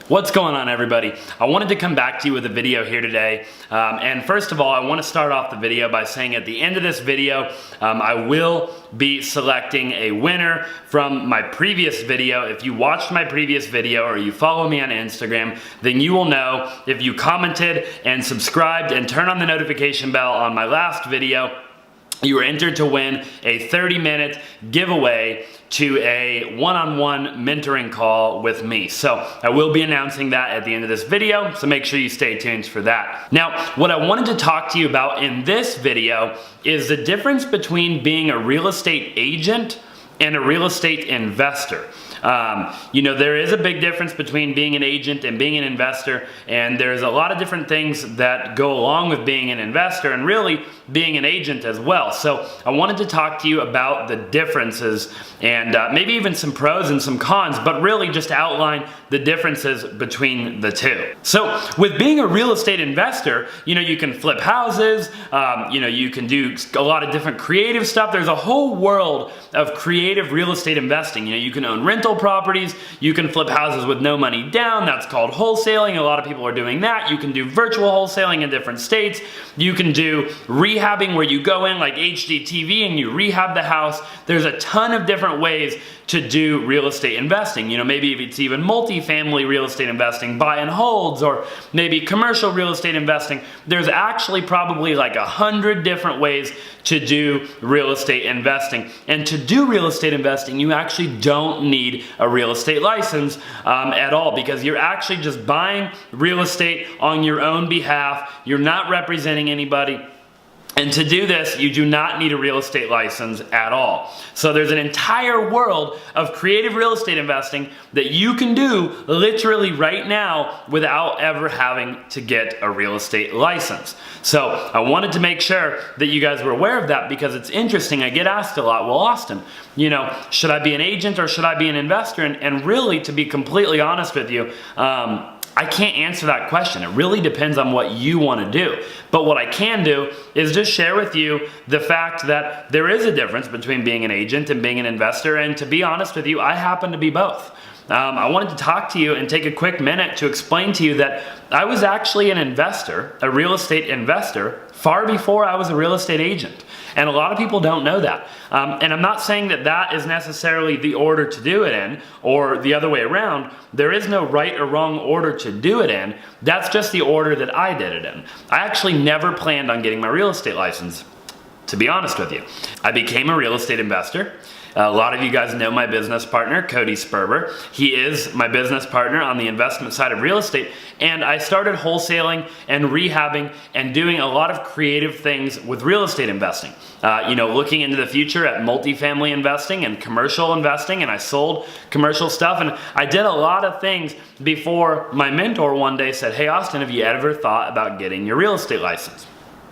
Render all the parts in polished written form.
What's going on, everybody? I wanted to come back to you with a video here today. And first of all, I want to start off the video by saying at the end of this video, I will be selecting a winner from my previous video. If you watched my previous video or you follow me on Instagram, then you will know if you commented and subscribed and turned on the notification bell on my last video, you were entered to win a 30-minute giveaway to a one-on-one mentoring call with me. So I will be announcing that at the end of this video, so make sure you stay tuned for that. Now, what I wanted to talk to you about in this video is the difference between being a real estate agent and a real estate investor. There is a big difference between being an agent and being an investor, and there's a lot of different things that go along with being an investor and really being an agent as well. So I wanted to talk to you about the differences and maybe even some pros and some cons, but really just outline the differences between the two. So with being a real estate investor, you can flip houses, you can do a lot of different creative stuff. There's a whole world of creative real estate investing. You can own rental properties, you can flip houses with no money down, that's called wholesaling. A lot of people are doing that. You can do virtual wholesaling in different states. You can do rehabbing where you go in like HGTV and you rehab the house. There's a ton of different ways to do real estate investing. Maybe if it's even multifamily real estate investing, buy and holds, or maybe commercial real estate investing. There's actually probably like 100 different ways to do real estate investing. And to do real estate investing, you actually don't need a real estate license at all, because you're actually just buying real estate on your own behalf. You're not representing anybody. And to do this, you do not need a real estate license at all. So there's an entire world of creative real estate investing that you can do literally right now without ever having to get a real estate license. So I wanted to make sure that you guys were aware of that, because it's interesting. I get asked a lot, well, Austin, should I be an agent or should I be an investor? And really, to be completely honest with you, I can't answer that question. It really depends on what you want to do. But what I can do is just share with you the fact that there is a difference between being an agent and being an investor. And to be honest with you, I happen to be both. I wanted to talk to you and take a quick minute to explain to you that I was actually an investor, a real estate investor, far before I was a real estate agent. And a lot of people don't know that. And I'm not saying that that is necessarily the order to do it in, or the other way around. There is no right or wrong order to do it in. That's just the order that I did it in. I actually never planned on getting my real estate license, to be honest with you. I became a real estate investor. A lot of you guys know my business partner, Cody Sperber. He is my business partner on the investment side of real estate. And I started wholesaling and rehabbing and doing a lot of creative things with real estate investing. Looking into the future at multifamily investing and commercial investing, and I sold commercial stuff. And I did a lot of things before my mentor one day said, "Hey, Austin, have you ever thought about getting your real estate license?"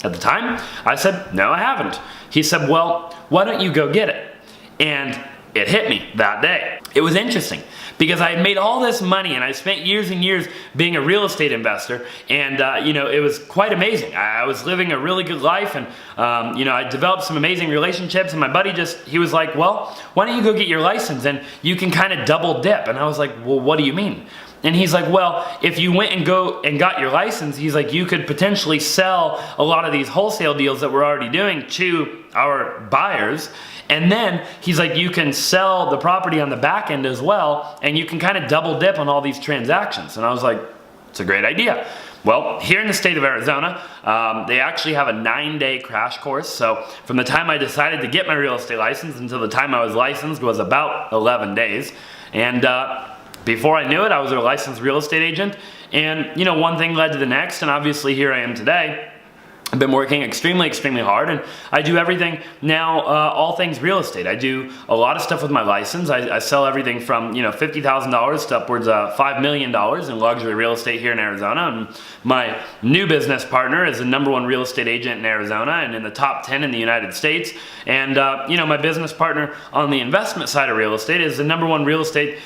At the time, I said, "No, I haven't." He said, "Well, why don't you go get it?" And it hit me that day. It was interesting because I had made all this money and I spent years and years being a real estate investor, and it was quite amazing. I was living a really good life, and I developed some amazing relationships, and my buddy he was like, "Well, why don't you go get your license and you can kind of double dip?" And I was like, "Well, what do you mean?" And he's like, "Well, if you went and got your license," he's like, "you could potentially sell a lot of these wholesale deals that we're already doing to our buyers. And then," he's like, "you can sell the property on the back end as well, and you can kind of double dip on all these transactions." And I was like, "It's a great idea." Well, here in the state of Arizona, they actually have a 9-day crash course. So from the time I decided to get my real estate license until the time I was licensed was about 11 days. And before I knew it, I was a licensed real estate agent. And one thing led to the next, and obviously here I am today. I've been working extremely, extremely hard, and I do everything now, all things real estate. I do a lot of stuff with my license. I sell everything from $50,000 to upwards of $5 million in luxury real estate here in Arizona. And my new business partner is the #1 real estate agent in Arizona and in the top 10 in the United States. And my business partner on the investment side of real estate is the #1 real estate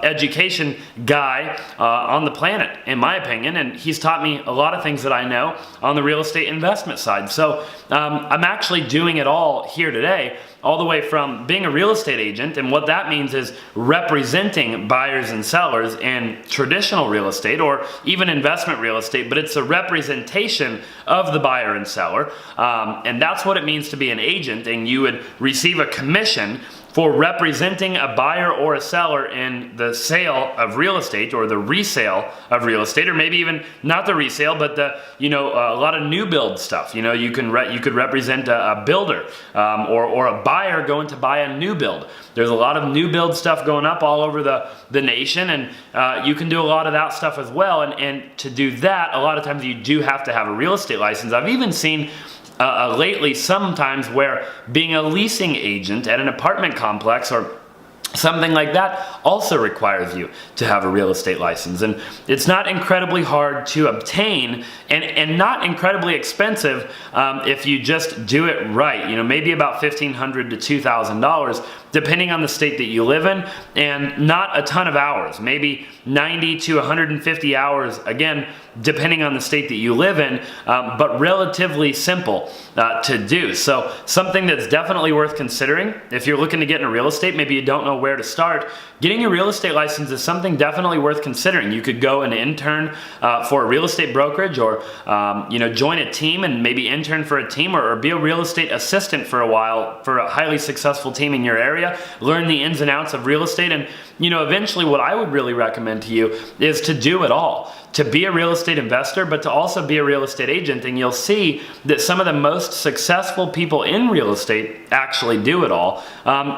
education guy on the planet, in my opinion. And he's taught me a lot of things that I know on the real estate investment side. So I'm actually doing it all here today, all the way from being a real estate agent, and what that means is representing buyers and sellers in traditional real estate or even investment real estate, but it's a representation of the buyer and seller, and that's what it means to be an agent, and you would receive a commission for representing a buyer or a seller in the sale of real estate or the resale of real estate, or maybe even not the resale, but the, a lot of new build stuff. You could represent a builder or a buyer going to buy a new build. There's a lot of new build stuff going up all over the nation, and you can do a lot of that stuff as well. And to do that, a lot of times you do have to have a real estate license. I've even seen lately sometimes where being a leasing agent at an apartment complex or something like that also requires you to have a real estate license. And it's not incredibly hard to obtain and not incredibly expensive if you just do it right. Maybe about $1,500 to $2,000 depending on the state that you live in, and not a ton of hours, maybe 90 to 150 hours, again, depending on the state that you live in, but relatively simple to do. So something that's definitely worth considering if you're looking to get into real estate. Maybe you don't know where to start. Getting a real estate license is something definitely worth considering. You could go and intern for a real estate brokerage, or join a team and maybe intern for a team, or be a real estate assistant for a while for a highly successful team in your area. Learn the ins and outs of real estate, and eventually what I would really recommend to you is to do it all. To be a real estate investor, but to also be a real estate agent. And you'll see that some of the most successful people in real estate actually do it all.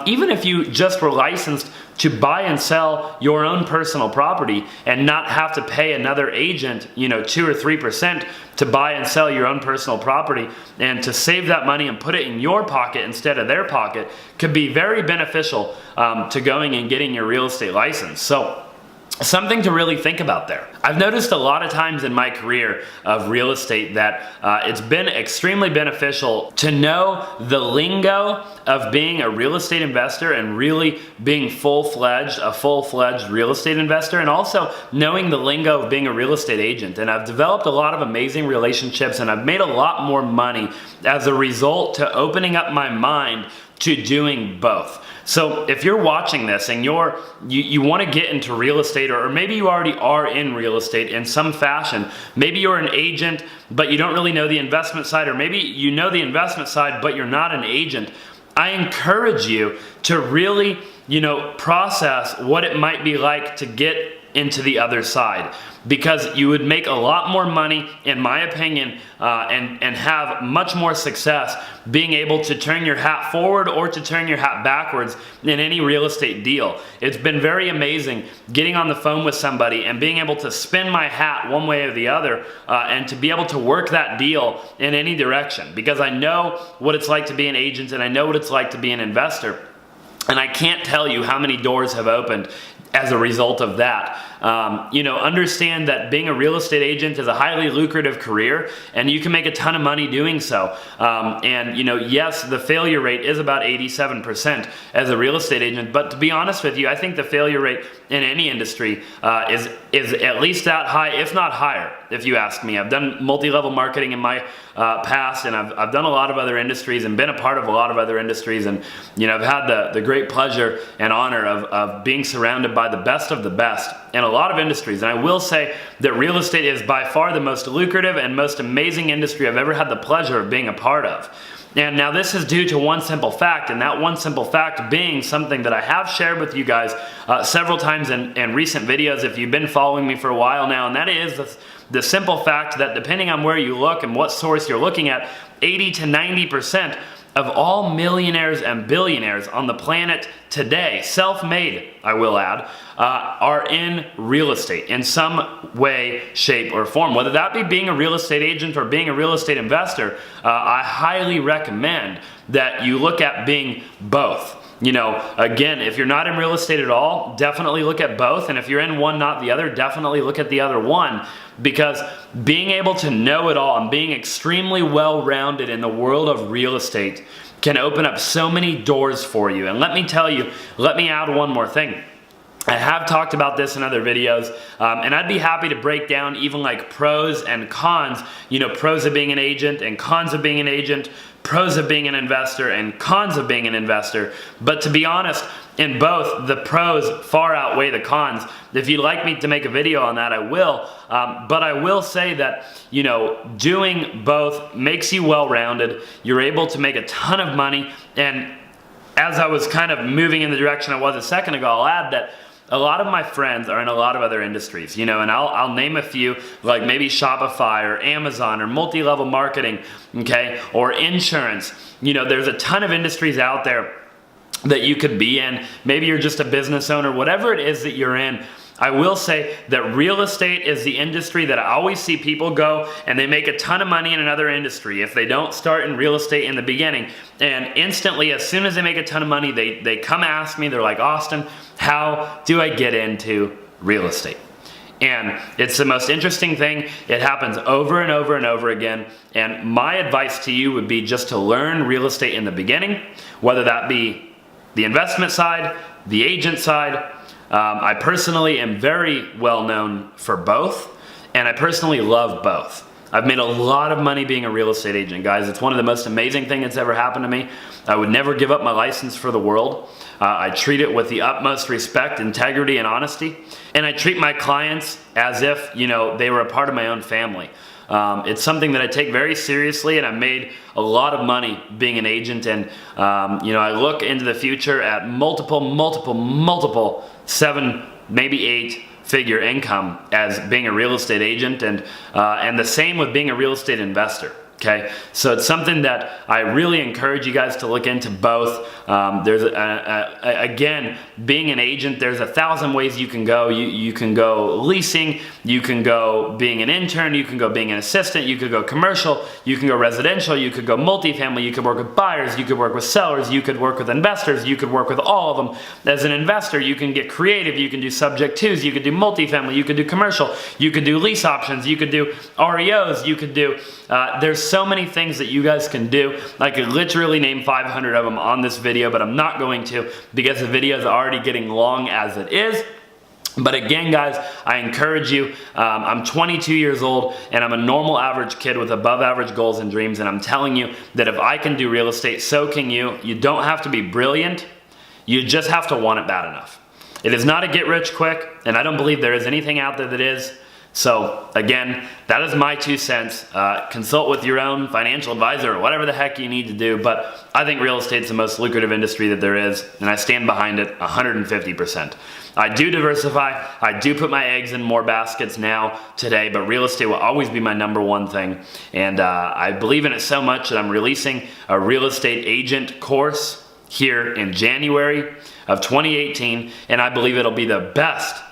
Even if you just were licensed to buy and sell your own personal property and not have to pay another agent, 2 or 3% to buy and sell your own personal property, and to save that money and put it in your pocket instead of their pocket, could be very beneficial to going and getting your real estate license. So something to really think about there. I've noticed a lot of times in my career of real estate that it's been extremely beneficial to know the lingo of being a real estate investor and really being a full-fledged real estate investor, and also knowing the lingo of being a real estate agent. And I've developed a lot of amazing relationships, and I've made a lot more money as a result to opening up my mind to doing both. So if you're watching this and you want to get into real estate, or maybe you already are in real estate in some fashion, maybe you're an agent but you don't really know the investment side, or maybe you know the investment side but you're not an agent, I encourage you to really, process what it might be like to get into the other side, because you would make a lot more money, in my opinion, and have much more success being able to turn your hat forward or to turn your hat backwards in any real estate deal. It's been very amazing getting on the phone with somebody and being able to spin my hat one way or the other, and to be able to work that deal in any direction, because I know what it's like to be an agent and I know what it's like to be an investor. And I can't tell you how many doors have opened as a result of that. Understand that being a real estate agent is a highly lucrative career, and you can make a ton of money doing so. Yes, the failure rate is about 87% as a real estate agent, but to be honest with you, I think the failure rate in any industry is at least that high, if not higher, if you ask me. I've done multi-level marketing in my past, and I've done a lot of other industries and been a part of a lot of other industries, and I've had the great pleasure and honor of being surrounded by the best of the best in a lot of industries. And I will say that real estate is by far the most lucrative and most amazing industry I've ever had the pleasure of being a part of. And now this is due to one simple fact, and that one simple fact being something that I have shared with you guys several times in recent videos if you've been following me for a while now, and that is the simple fact that depending on where you look and what source you're looking at, 80 to 90% of all millionaires and billionaires on the planet today, self-made, I will add, are in real estate in some way, shape, or form. Whether that be being a real estate agent or being a real estate investor, I highly recommend that you look at being both. Again, if you're not in real estate at all, definitely look at both. And if you're in one, not the other, definitely look at the other one. Because being able to know it all and being extremely well-rounded in the world of real estate can open up so many doors for you. And let me tell you, let me add one more thing. I have talked about this in other videos, and I'd be happy to break down even like pros and cons, you know, pros of being an agent and cons of being an agent, pros of being an investor and cons of being an investor. But to be honest, in both, the pros far outweigh the cons. If you'd like me to make a video on that, I will. But I will say that, you know, doing both makes you well-rounded. You're able to make a ton of money. And as I was kind of moving in the direction I was a second ago, I'll add that a lot of my friends are in a lot of other industries, you know, and I'll name a few, like maybe Shopify or Amazon or multi-level marketing, okay, or insurance. You know, there's a ton of industries out there that you could be in. Maybe you're just a business owner, whatever it is that you're in. I will say that real estate is the industry that I always see people go and they make a ton of money in another industry if they don't start in real estate in the beginning. And instantly, as soon as they make a ton of money, they come ask me, they're like, Austin, how do I get into real estate? And it's the most interesting thing. It happens over and over and over again. And my advice to you would be just to learn real estate in the beginning, whether that be the investment side, the agent side. I personally am very well known for both, and I personally love both. I've made a lot of money being a real estate agent, guys. It's one of the most amazing things that's ever happened to me. I would never give up my license for the world. I treat it with the utmost respect, integrity, and honesty. And I treat my clients as if, you know, they were a part of my own family. It's something that I take very seriously, and I've made a lot of money being an agent. And, you know, I look into the future at multiple 7, maybe 8 figure income as being a real estate agent, and the same with being a real estate investor. Okay, so it's something that I really encourage you guys to look into both. There's again, being an agent, there's 1,000 ways you can go. You can go leasing, you can go being an intern, you can go being an assistant, you could go commercial, you can go residential, you could go multifamily, you could work with buyers, you could work with sellers, you could work with investors, you could work with all of them. As an investor, you can get creative, you can do subject twos, you could do multifamily, you could do commercial, you could do lease options, you could do REOs, you could do, there's so many things that you guys can do. I could literally name 500 of them on this video, but I'm not going to because the video is already getting long as it is. But again, guys, I encourage you. I'm 22 years old and I'm a normal average kid with above average goals and dreams, and I'm telling you that if I can do real estate, so can you. You don't have to be brilliant. You just have to want it bad enough. It is not a get rich quick, and I don't believe there is anything out there that is. So again, that is my 2 cents. Consult with your own financial advisor or whatever the heck you need to do, but I think real estate is the most lucrative industry that there is, and I stand behind it 150%. I do diversify. I do put my eggs in more baskets now today, but real estate will always be my #1 thing. And I believe in it so much that I'm releasing a real estate agent course here in January of 2018, and I believe it'll be the best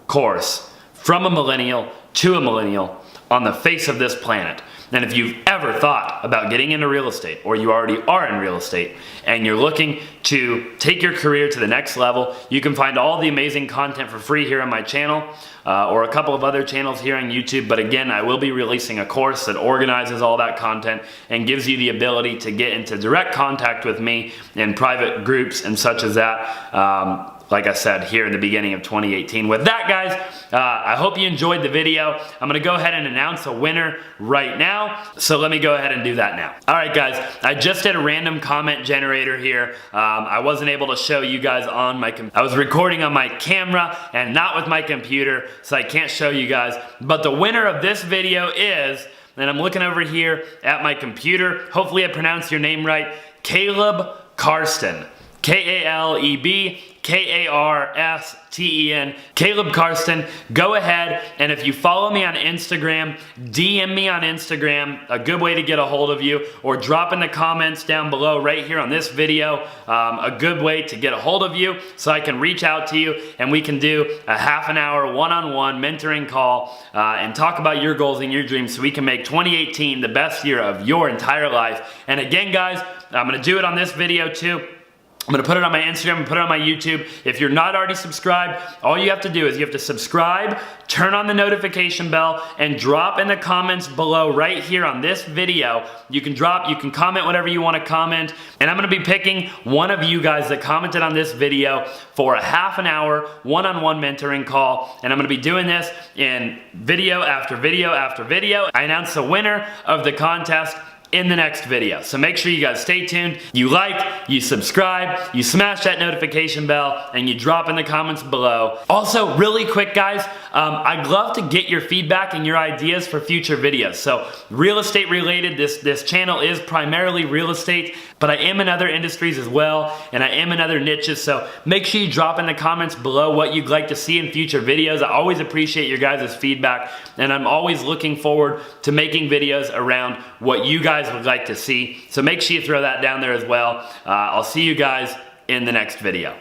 course from a millennial to a millennial on the face of this planet. And if you've ever thought about getting into real estate, or you already are in real estate, and you're looking to take your career to the next level, you can find all the amazing content for free here on my channel, or a couple of other channels here on YouTube. But again, I will be releasing a course that organizes all that content and gives you the ability to get into direct contact with me in private groups and such as that. Like I said, here in the beginning of 2018. With that, guys, I hope you enjoyed the video. I'm gonna go ahead and announce a winner right now. So let me go ahead and do that now. All right, guys, I just did a random comment generator here. I wasn't able to show you guys on my I was recording on my camera and not with my computer, so I can't show you guys. But the winner of this video is, and I'm looking over here at my computer, hopefully I pronounced your name right, Caleb Karsten. K-A-L-E-B K-A-R-S-T-E-N, Caleb Karsten. Go ahead, and if you follow me on Instagram, DM me on Instagram, a good way to get a hold of you, or drop in the comments down below right here on this video, a good way to get a hold of you so I can reach out to you and we can do a half-an-hour one-on-one mentoring call and talk about your goals and your dreams so we can make 2018 the best year of your entire life. And again, guys, I'm gonna do it on this video too. I'm gonna put it on my Instagram and put it on my YouTube. If you're not already subscribed, all you have to do is you have to subscribe, turn on the notification bell, and drop in the comments below right here on this video. You can comment whatever you want to comment, and I'm gonna be picking one of you guys that commented on this video for a half an hour one-on-one mentoring call, and I'm gonna be doing this in video after video after video. I announce the winner of the contest in the next video. So make sure you guys stay tuned. You like, you subscribe, you smash that notification bell, and you drop in the comments below. Also, really quick guys, I'd love to get your feedback and your ideas for future videos. So real estate related, this channel is primarily real estate, but I am in other industries as well, and I am in other niches. So make sure you drop in the comments below what you'd like to see in future videos. I always appreciate your guys' feedback, and I'm always looking forward to making videos around what you guys would like to see. So make sure you throw that down there as well. I'll see you guys in the next video.